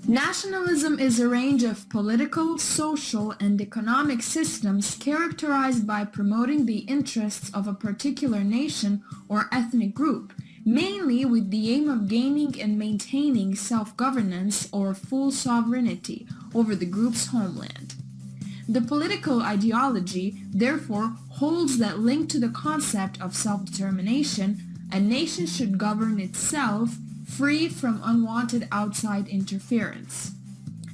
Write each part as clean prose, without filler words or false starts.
Nationalism is a range of political, social, and economic systems characterized by promoting the interests of a particular nation or ethnic group, mainly with the aim of gaining and maintaining self-governance or full sovereignty over the group's homeland. The political ideology, therefore, holds that link to the concept of self-determination. A nation should govern itself, free from unwanted outside interference.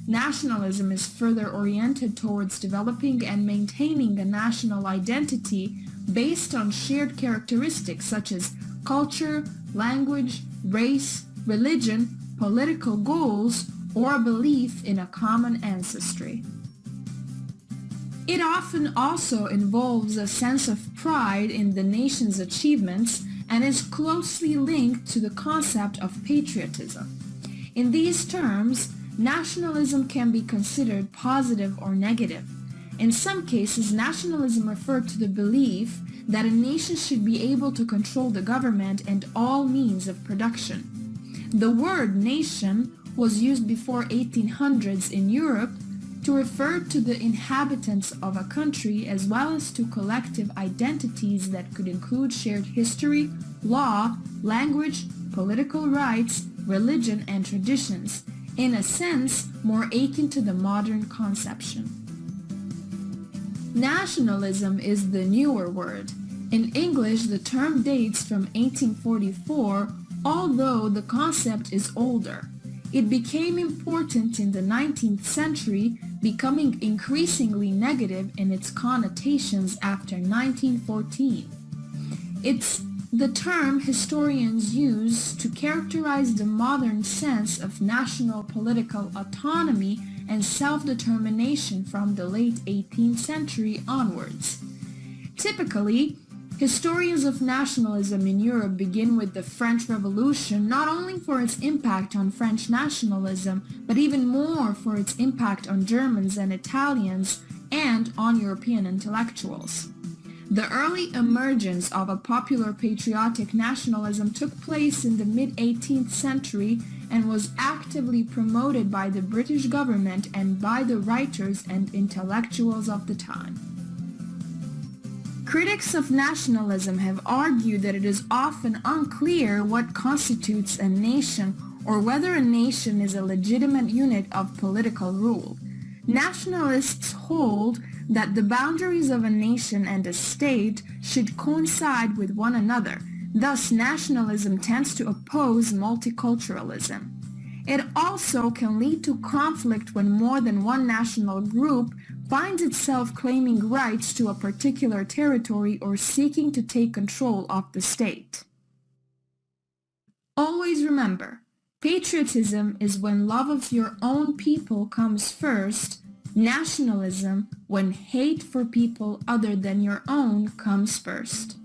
Nationalism is further oriented towards developing and maintaining a national identity based on shared characteristics such as culture, language, race, religion, political goals, or a belief in a common ancestry. It often also involves a sense of pride in the nation's achievements and is closely linked to the concept of patriotism. In these terms, nationalism can be considered positive or negative. In some cases, nationalism referred to the belief that a nation should be able to control the government and all means of production. The word nation was used before 1800s in Europe to refer to the inhabitants of a country as well as to collective identities that could include shared history, law, language, political rights, religion, and traditions, in a sense more akin to the modern conception. Nationalism is the newer word. In English, the term dates from 1844, although the concept is older. It became important in the 19th century, becoming increasingly negative in its connotations after 1914. It's the term historians use to characterize the modern sense of national political autonomy and self-determination from the late 18th century onwards. Typically, historians of nationalism in Europe begin with the French Revolution, not only for its impact on French nationalism, but even more for its impact on Germans and Italians and on European intellectuals. The early emergence of a popular patriotic nationalism took place in the mid-18th century and was actively promoted by the British government and by the writers and intellectuals of the time. Critics of nationalism have argued that it is often unclear what constitutes a nation or whether a nation is a legitimate unit of political rule. Nationalists hold that the boundaries of a nation and a state should coincide with one another. Thus, nationalism tends to oppose multiculturalism. It also can lead to conflict when more than one national group finds itself claiming rights to a particular territory or seeking to take control of the state. Always remember, patriotism is when love of your own people comes first, nationalism when hate for people other than your own comes first.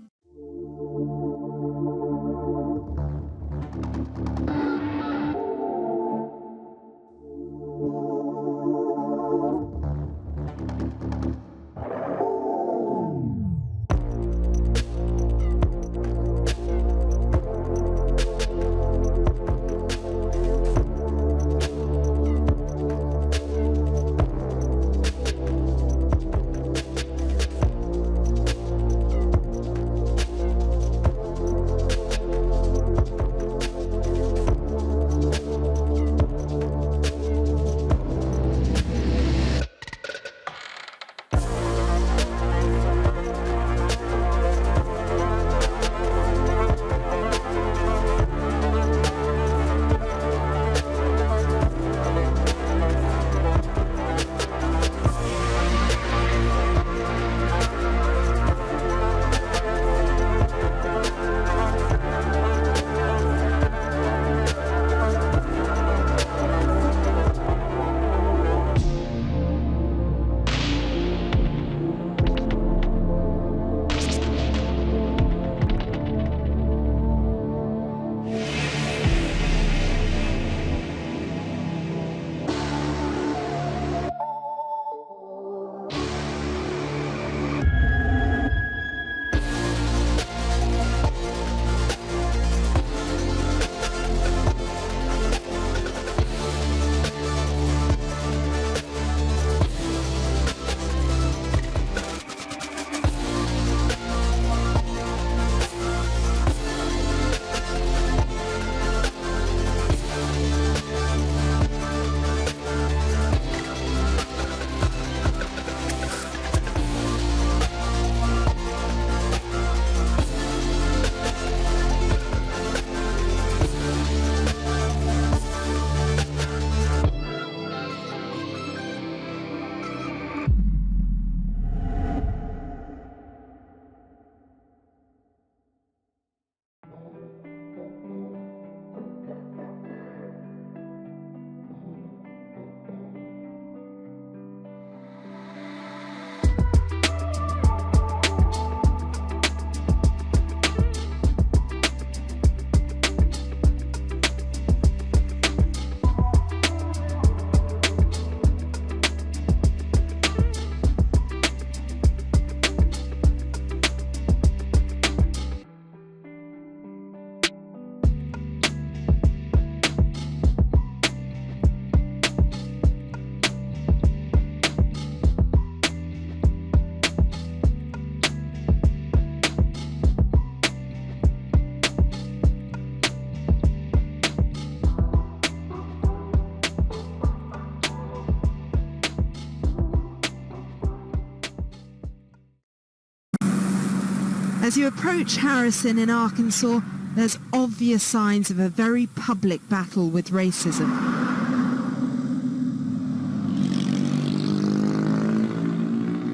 As you approach Harrison in Arkansas, there's obvious signs of a very public battle with racism.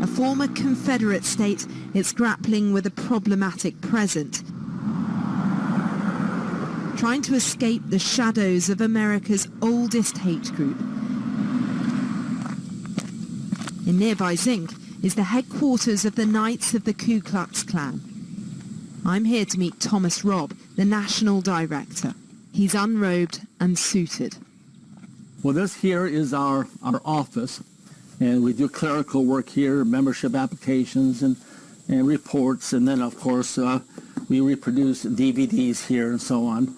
A former Confederate state, it's grappling with a problematic present, trying to escape the shadows of America's oldest hate group. In nearby Zinc is the headquarters of the Knights of the Ku Klux Klan. I'm here to meet Thomas Robb, the national director. He's unrobed and suited. Well, this here is our office, and we do clerical work here, membership applications and reports, and then, of course, we reproduce DVDs here and so on.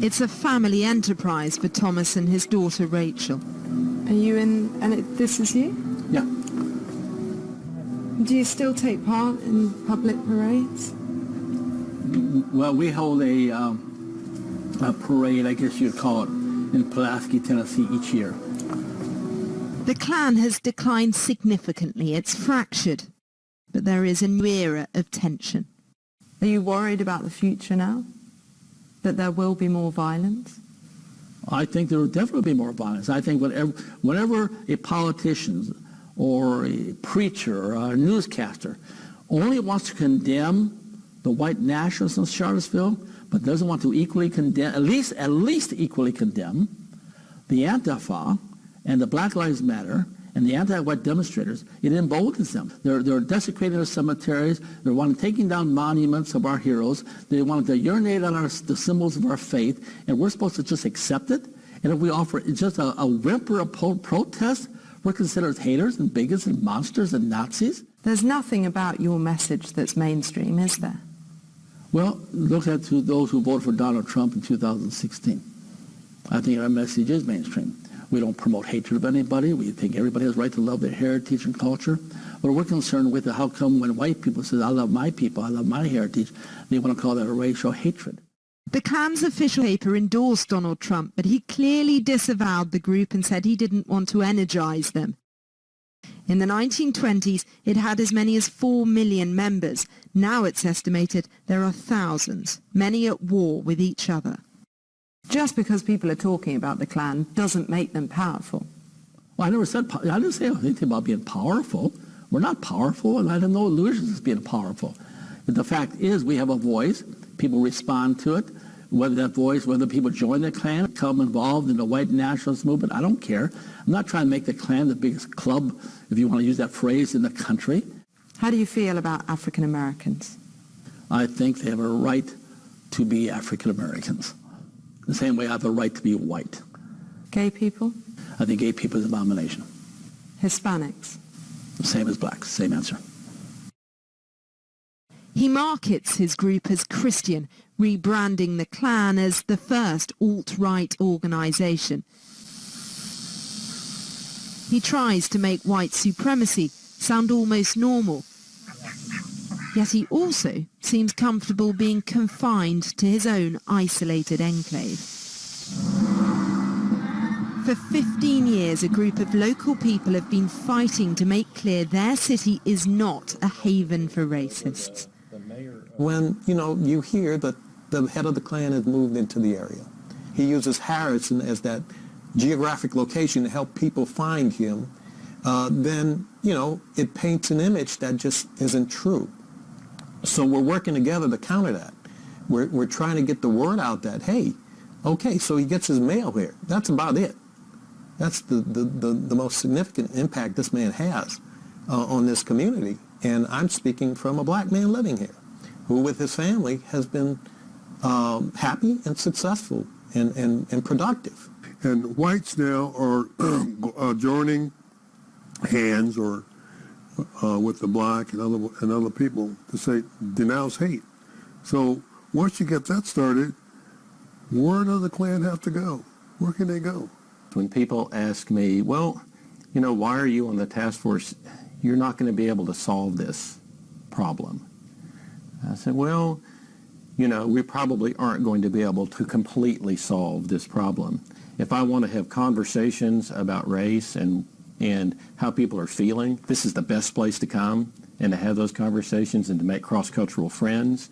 It's a family enterprise for Thomas and his daughter Rachel. Are you in, and this is you? Yeah. Do you still take part in public parades? Well, we hold a parade, I guess you'd call it, in Pulaski, Tennessee each year. The Klan has declined significantly. It's fractured. But there is a new era of tension. Are you worried about the future now? That there will be more violence? I think there will definitely be more violence. I think whenever a politician or a preacher or a newscaster only wants to condemn the white nationalists in Charlottesville, but doesn't want to equally condemn, at least equally condemn, the Antifa and the Black Lives Matter and the anti-white demonstrators, it emboldens them. They're desecrating our cemeteries. They're taking down monuments of our heroes. They want to urinate on the symbols of our faith, and we're supposed to just accept it. And if we offer just a whimper of protest, we're considered as haters and bigots and monsters and Nazis. There's nothing about your message that's mainstream, is there? Well, look at those who voted for Donald Trump in 2016. I think our message is mainstream. We don't promote hatred of anybody. We think everybody has a right to love their heritage and culture. But we're concerned with how come when white people say, I love my people, I love my heritage, they want to call that a racial hatred. The Klan's official paper endorsed Donald Trump, but he clearly disavowed the group and said he didn't want to energize them. In the 1920s, it had as many as 4 million members. Now it's estimated there are thousands, many at war with each other. Just because people are talking about the Klan doesn't make them powerful. Well, I didn't say anything about being powerful. We're not powerful, and I have no illusions of being powerful. But the fact is we have a voice. People respond to it. Whether people join the Klan, become involved in the white nationalist movement, I don't care. I'm not trying to make the Klan the biggest club, if you want to use that phrase, in the country. How do you feel about African Americans? I think they have a right to be African Americans. The same way I have a right to be white. Gay people? I think gay people is an abomination. Hispanics? The same as blacks, same answer. He markets his group as Christian, rebranding the Klan as the first alt-right organization. He tries to make white supremacy sound almost normal. Yet he also seems comfortable being confined to his own isolated enclave. For 15 years, a group of local people have been fighting to make clear their city is not a haven for racists. When, you hear that the head of the Klan has moved into the area, he uses Harrison as that geographic location to help people find him, then, it paints an image that just isn't true. So we're working together to counter that. We're trying to get the word out that, hey, okay, so he gets his mail here. That's about it. That's the most significant impact this man has on this community. And I'm speaking from a black man living here, who with his family has been happy and successful and productive. And whites now are joining hands or with the black and other people to say denounce hate. So once you get that started, where does the Klan have to go? Where can they go? When people ask me, well, why are you on the task force? You're not going to be able to solve this problem. I said, well, we probably aren't going to be able to completely solve this problem. If I want to have conversations about race and and how people are feeling, this is the best place to come and to have those conversations and to make cross-cultural friends.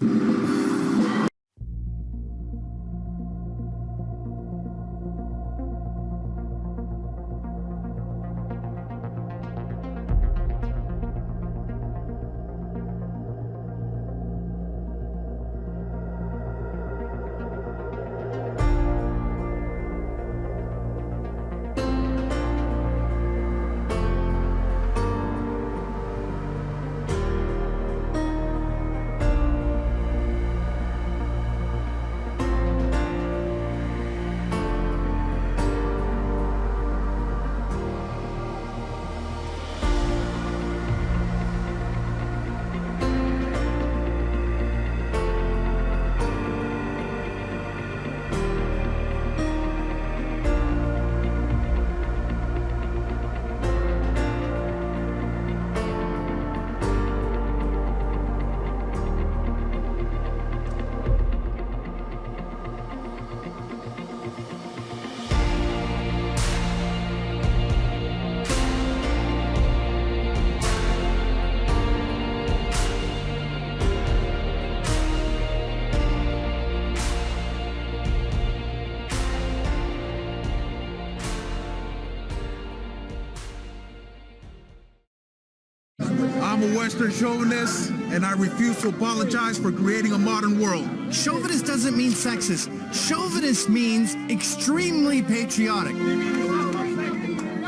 I'm a Western chauvinist, and I refuse to apologize for creating a modern world. Chauvinist doesn't mean sexist. Chauvinist means extremely patriotic.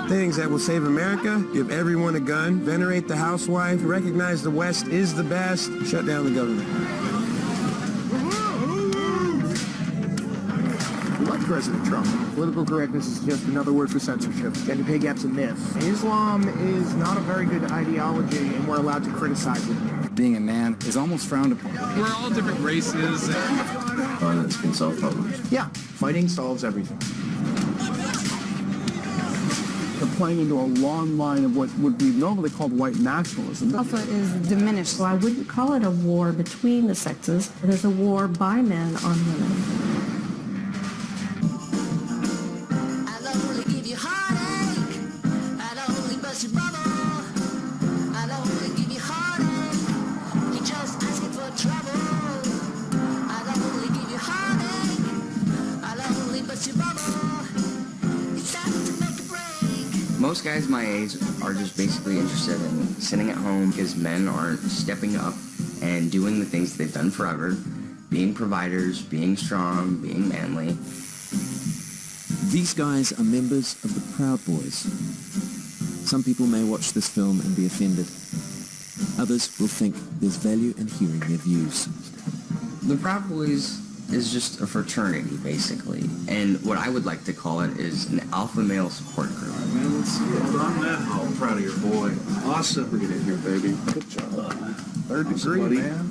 Things that will save America: give everyone a gun, venerate the housewife, recognize the West is the best, shut down the government. Like President Trump. Political correctness is just another word for censorship. Gender pay gap's a myth. Islam is not a very good ideology, and we're allowed to criticize it. Being a man is almost frowned upon. We're all different races. Violence can solve problems. Yeah, fighting solves everything. They're playing into a long line of what would be normally called white nationalism. Alpha is diminished, so I wouldn't call it a war between the sexes. There's a war by men on women. Most guys my age are just basically interested in sitting at home because men aren't stepping up and doing the things they've done forever, being providers, being strong, being manly. These guys are members of the Proud Boys. Some people may watch this film and be offended. Others will think there's value in hearing their views. The Proud Boys is just a fraternity, basically. And what I would like to call it is an alpha male support group. Man, let's see it. I'm proud of your boy. Awesome. Bring it in here, baby. Good job. Third degree, man.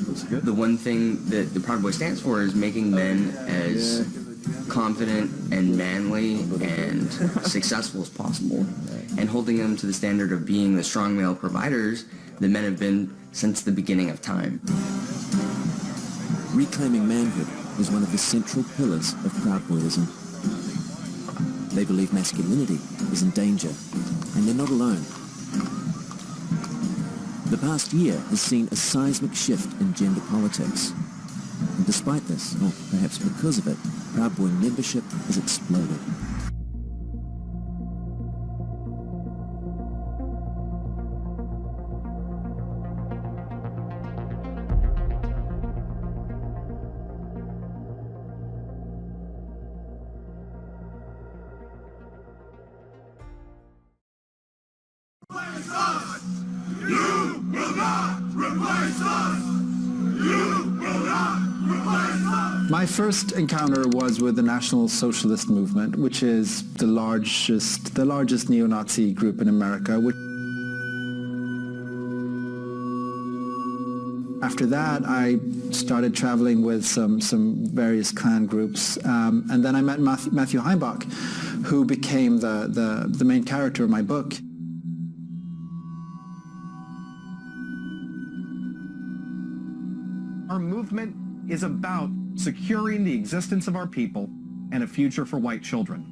Looks good. The one thing that the Proud Boy stands for is making men as confident and manly and successful as possible, and holding them to the standard of being the strong male providers that men have been since the beginning of time. Reclaiming manhood is one of the central pillars of Proud Boyism. They believe masculinity is in danger, and they're not alone. The past year has seen a seismic shift in gender politics. And despite this, or perhaps because of it, Proud Boy membership has exploded. My first encounter was with the National Socialist movement, which is the largest neo-Nazi group in America. After that, I started traveling with some various Klan groups, and then I met Matthew Heimbach, who became the main character of my book. Our movement is about securing the existence of our people and a future for white children.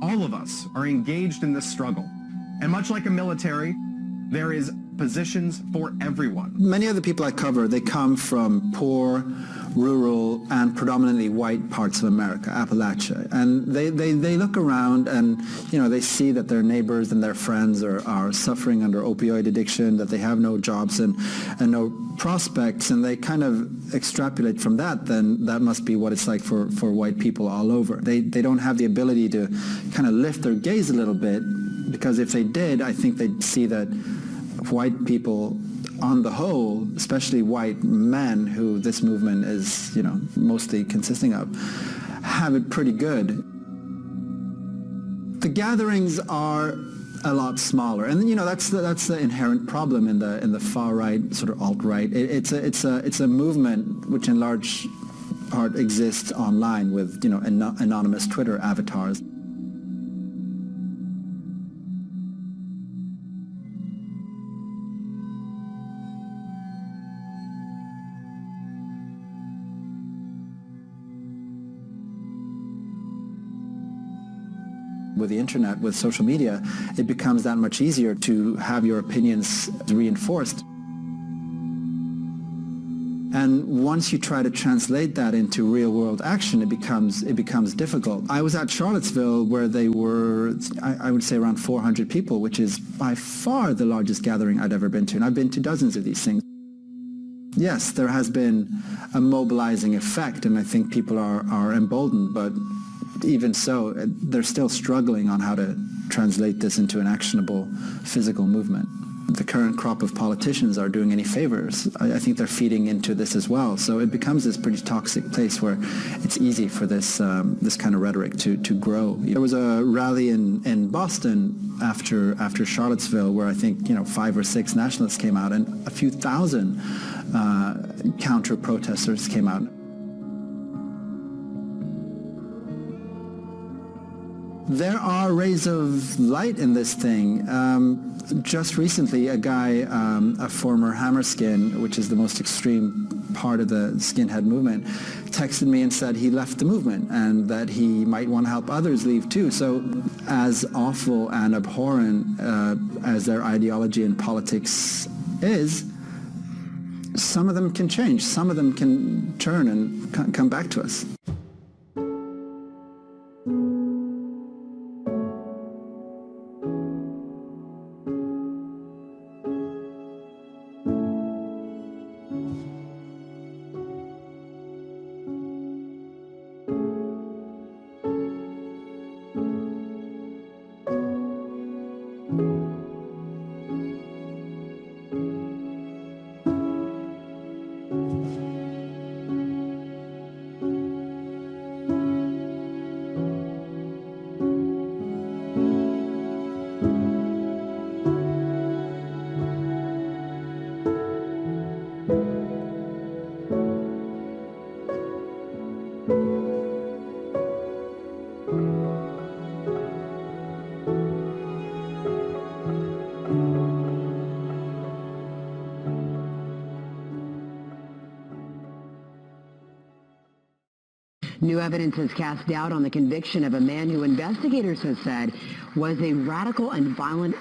All of us are engaged in this struggle, And much like a military, there is positions for everyone. Many of the people I cover, they come from poor, rural, and predominantly white parts of America, Appalachia. And they look around and, they see that their neighbors and their friends are suffering under opioid addiction, that they have no jobs and no prospects, and they kind of extrapolate from that, then that must be what it's like for white people all over. They don't have the ability to kind of lift their gaze a little bit, because if they did, I think they'd see that white people on the whole, especially white men who this movement is, mostly consisting of, have it pretty good. The gatherings are a lot smaller, and that's the inherent problem in the far right, sort of alt right. It's a movement which in large part exists online with anonymous Twitter avatars. With the internet, with social media, it becomes that much easier to have your opinions reinforced. And once you try to translate that into real-world action, it becomes difficult. I was at Charlottesville, where they were, I would say, around 400 people, which is by far the largest gathering I'd ever been to, and I've been to dozens of these things. Yes, there has been a mobilizing effect, and I think people are emboldened, but even so, they're still struggling on how to translate this into an actionable physical movement. The current crop of politicians are doing any favors. I think they're feeding into this as well. So it becomes this pretty toxic place where it's easy for this kind of rhetoric to grow. There was a rally in Boston after Charlottesville where I think 5 or 6 nationalists came out, and a few thousand counter-protesters came out. There are rays of light in this thing. Just recently, a guy, a former Hammerskin, which is the most extreme part of the skinhead movement, texted me and said he left the movement and that he might want to help others leave too. So as awful and abhorrent as their ideology and politics is, some of them can change. Some of them can turn and come back to us. New evidence has cast doubt on the conviction of a man who investigators have said was a radical and violent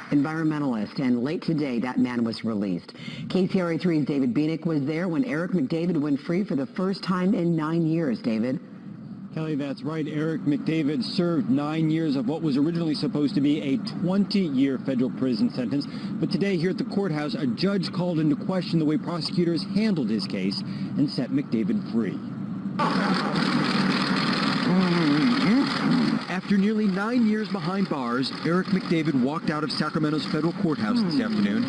environmentalist, and late today that man was released. KCRA 3's David Bieniek was there when Eric McDavid went free for the first time in 9 years. David? Kelly, that's right. Eric McDavid served 9 years of what was originally supposed to be a 20-year federal prison sentence. But today here at the courthouse, a judge called into question the way prosecutors handled his case and set McDavid free. After nearly 9 years behind bars, Eric McDavid walked out of Sacramento's federal courthouse this afternoon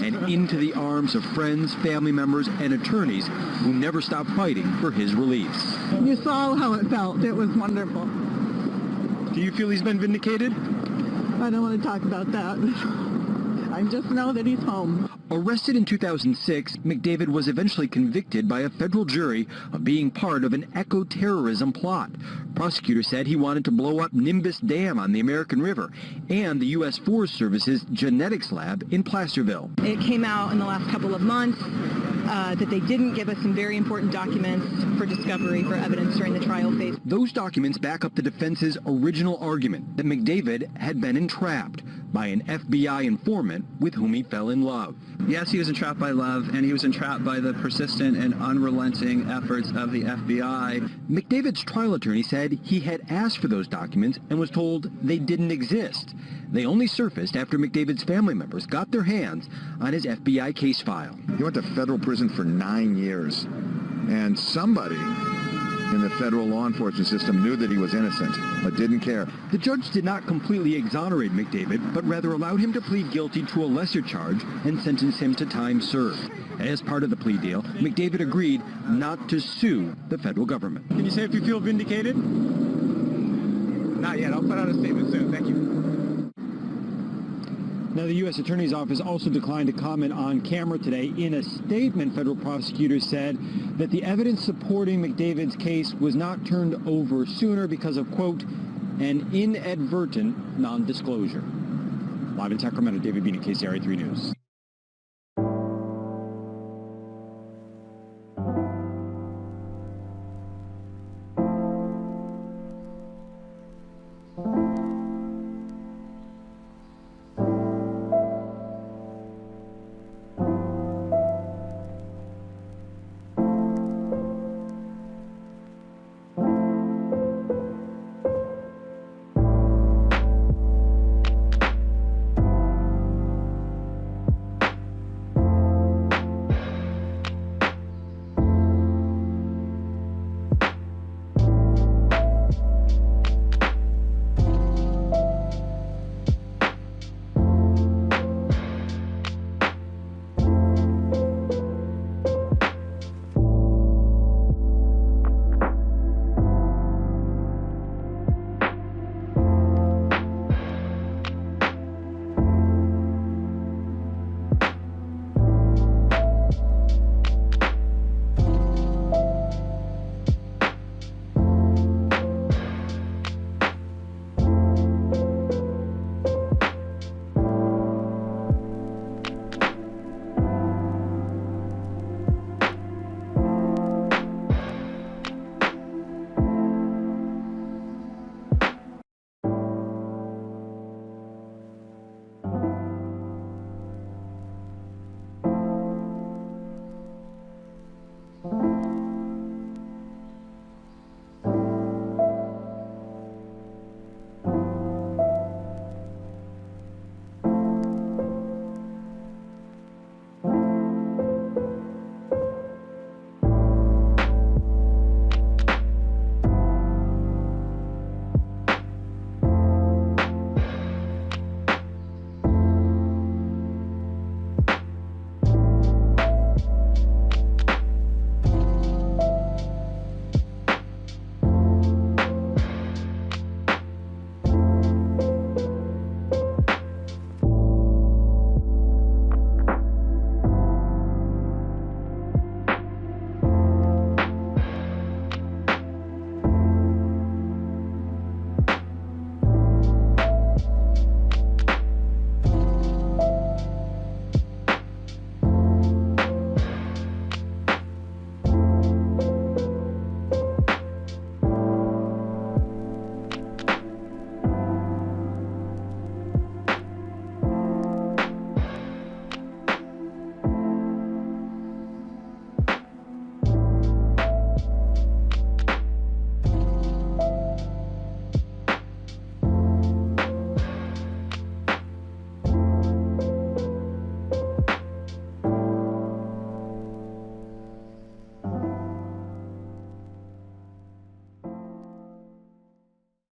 and into the arms of friends, family members, and attorneys who never stopped fighting for his release. You saw how it felt. It was wonderful. Do you feel he's been vindicated? I don't want to talk about that. I just know that he's home. Arrested in 2006, McDavid was eventually convicted by a federal jury of being part of an eco-terrorism plot. Prosecutors said he wanted to blow up Nimbus Dam on the American River and the U.S. Forest Service's genetics lab in Placerville. It came out in the last couple of months that they didn't give us some very important documents for discovery, for evidence during the trial phase. Those documents back up the defense's original argument that McDavid had been entrapped by an FBI informant with whom he fell in love. Yes, he was entrapped by love, and he was entrapped by the persistent and unrelenting efforts of the FBI. McDavid's trial attorney said he had asked for those documents and was told they didn't exist. They only surfaced after McDavid's family members got their hands on his FBI case file. He went to federal prison for 9 years, and somebody in the federal law enforcement system knew that he was innocent, but didn't care. The judge did not completely exonerate McDavid, but rather allowed him to plead guilty to a lesser charge and sentenced him to time served. As part of the plea deal, McDavid agreed not to sue the federal government. Can you say if you feel vindicated? Not yet. I'll put out a statement soon. Thank you. Now, the U.S. Attorney's Office also declined to comment on camera today. In a statement, federal prosecutors said that the evidence supporting McDavid's case was not turned over sooner because of, quote, an inadvertent non-disclosure. Live in Sacramento, David Bean, KCRA 3 News.